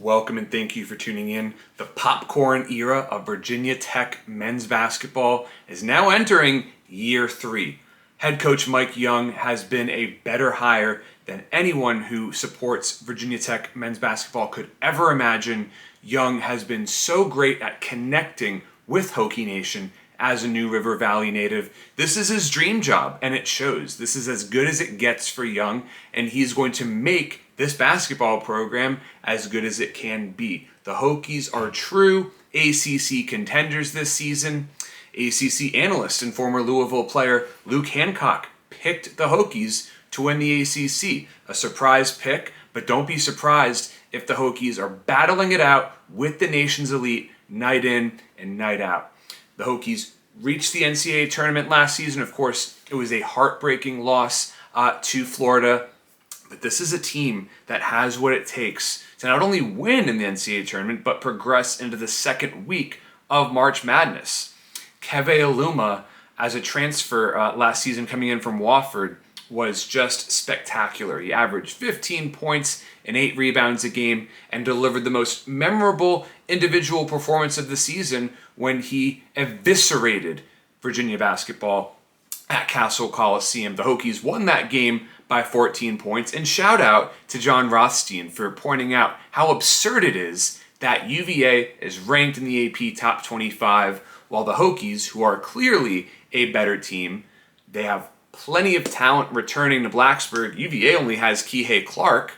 Welcome and thank you for tuning in. The popcorn era of Virginia Tech men's basketball is now entering year 3. Head coach Mike Young has been a better hire than anyone who supports Virginia Tech men's basketball could ever imagine. Young has been so great at connecting with Hokie Nation as a New River Valley native. This is his dream job, and it shows. This is as good as it gets for Young, and he's going to make this basketball program as good as it can be. The Hokies are true ACC contenders this season. ACC analyst and former Louisville player Luke Hancock picked the Hokies to win the ACC. A surprise pick, but don't be surprised if the Hokies are battling it out with the nation's elite night in and night out. The Hokies reached the NCAA tournament last season. Of course, it was a heartbreaking loss to Florida. But this is a team that has what it takes to not only win in the NCAA tournament, but progress into the second week of March Madness. Luma, as a transfer last season coming in from Wofford, was just spectacular. He averaged 15 points and 8 rebounds a game and delivered the most memorable individual performance of the season when he eviscerated Virginia basketball at Castle Coliseum. The Hokies won that game by 14 points, and shout out to John Rothstein for pointing out how absurd it is that UVA is ranked in the AP Top 25, while the Hokies, who are clearly a better team, they have plenty of talent returning to Blacksburg. UVA only has Kihei Clark.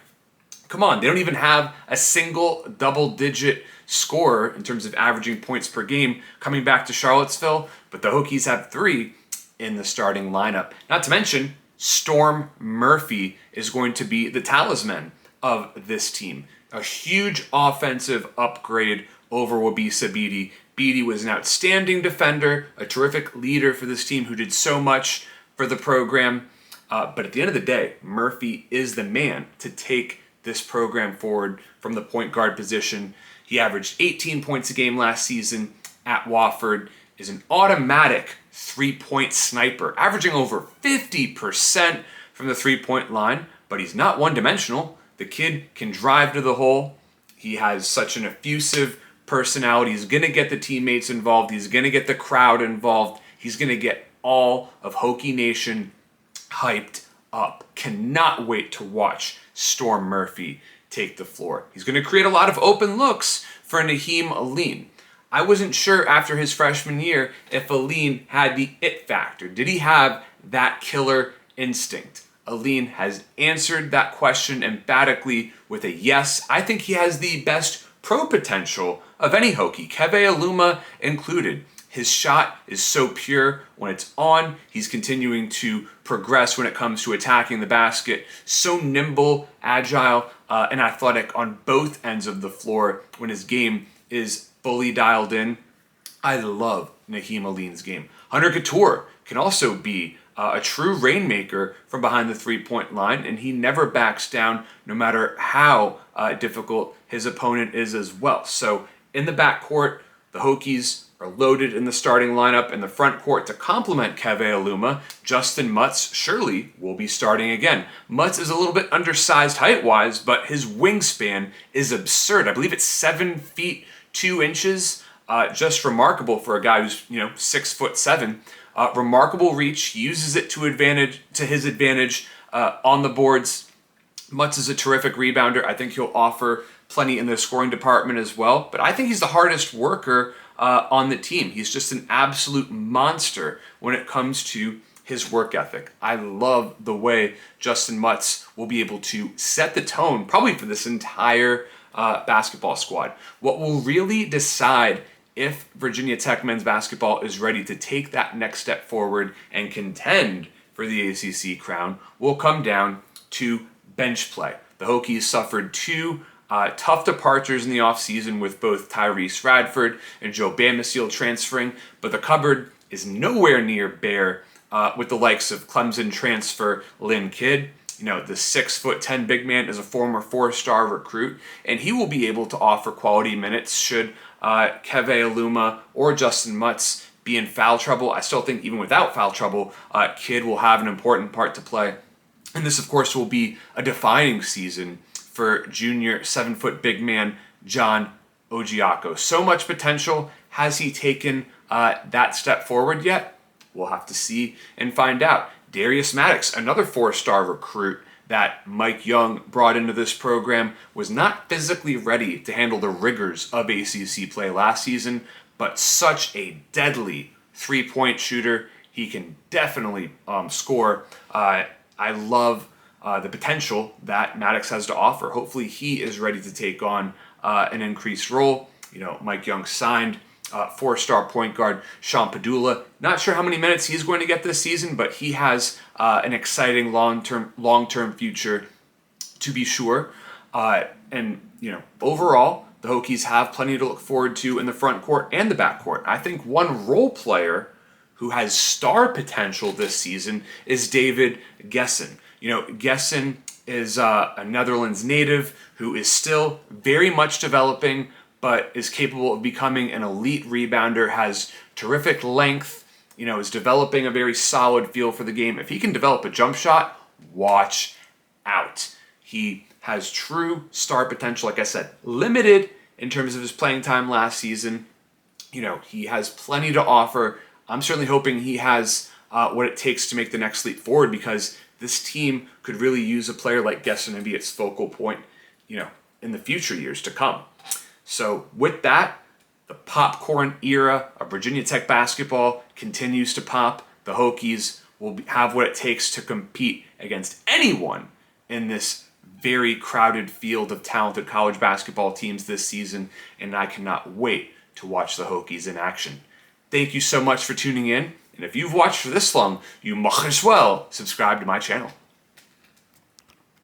Come on, they don't even have a single double-digit scorer in terms of averaging points per game coming back to Charlottesville, but the Hokies have 3 in the starting lineup. Not to mention, Storm Murphy is going to be the talisman of this team. A huge offensive upgrade over Wabisa Bede. Bede was an outstanding defender, a terrific leader for this team who did so much for the program. But at the end of the day, Murphy is the man to take this program forward from the point guard position. He averaged 18 points a game last season at Wofford, is an automatic three-point sniper, averaging over 50% from the three-point line, but he's not one-dimensional. The kid can drive to the hole. He has such an effusive personality. He's going to get the teammates involved. He's going to get the crowd involved. He's going to get all of Hokie Nation hyped up. Cannot wait to watch Storm Murphy take the floor. He's going to create a lot of open looks for Naheem Aline. I wasn't sure after his freshman year if Aline had the it factor. Did he have that killer instinct? Aline has answered that question emphatically with a yes. I think he has the best pro potential of any Hokie, Luma included. His shot is so pure when it's on. He's continuing to progress when it comes to attacking the basket. So nimble, agile, and athletic on both ends of the floor when his game is fully dialed in. I love Naheem Aline's game. Hunter Couture can also be a true rainmaker from behind the three-point line, and he never backs down no matter how difficult his opponent is as well. So in the backcourt, the Hokies are loaded in the starting lineup. In the front court to complement Luma, Justin Mutts surely will be starting again. Mutts is a little bit undersized height-wise, but his wingspan is absurd. I believe it's 7 feet 2 inches, just remarkable for a guy who's 6'7". Remarkable reach. He uses it to his advantage on the boards. Mutts is a terrific rebounder. I think he'll offer plenty in the scoring department as well. But I think he's the hardest worker on the team. He's just an absolute monster when it comes to his work ethic. I love the way Justin Mutts will be able to set the tone, probably for this entire basketball squad. What will really decide if Virginia Tech men's basketball is ready to take that next step forward and contend for the ACC crown will come down to bench play. The Hokies suffered 2 tough departures in the offseason with both Tyrese Radford and Joe Bamisiel transferring, but the cupboard is nowhere near bare with the likes of Clemson transfer Lynn Kidd. The 6'10" big man is a former 4-star recruit, and he will be able to offer quality minutes should Luma or Justin Mutts be in foul trouble. I still think even without foul trouble, Kidd will have an important part to play. And this, of course, will be a defining season for junior 7-foot big man John Ogiaco. So much potential. Has he taken that step forward yet? We'll have to see and find out. Darius Maddox, another 4-star recruit that Mike Young brought into this program, was not physically ready to handle the rigors of ACC play last season, but such a deadly three-point shooter. He can definitely score. I love the potential that Maddox has to offer. Hopefully he is ready to take on an increased role. Mike Young signed 4-star point guard Sean Padula. Not sure how many minutes he's going to get this season, but he has an exciting long-term future to be sure. Overall, the Hokies have plenty to look forward to in the front court and the back court. I think one role player who has star potential this season is David Gessen. Gessen is a Netherlands native who is still very much developing, but is capable of becoming an elite rebounder, has terrific length, is developing a very solid feel for the game. If he can develop a jump shot, watch out. He has true star potential, like I said, limited in terms of his playing time last season. He has plenty to offer. I'm certainly hoping he has what it takes to make the next leap forward, because this team could really use a player like Gessen to be its focal point, in the future years to come. So with that, the popcorn era of Virginia Tech basketball continues to pop. The Hokies will have what it takes to compete against anyone in this very crowded field of talented college basketball teams this season, and I cannot wait to watch the Hokies in action. Thank you so much for tuning in, and if you've watched for this long, you might as well subscribe to my channel.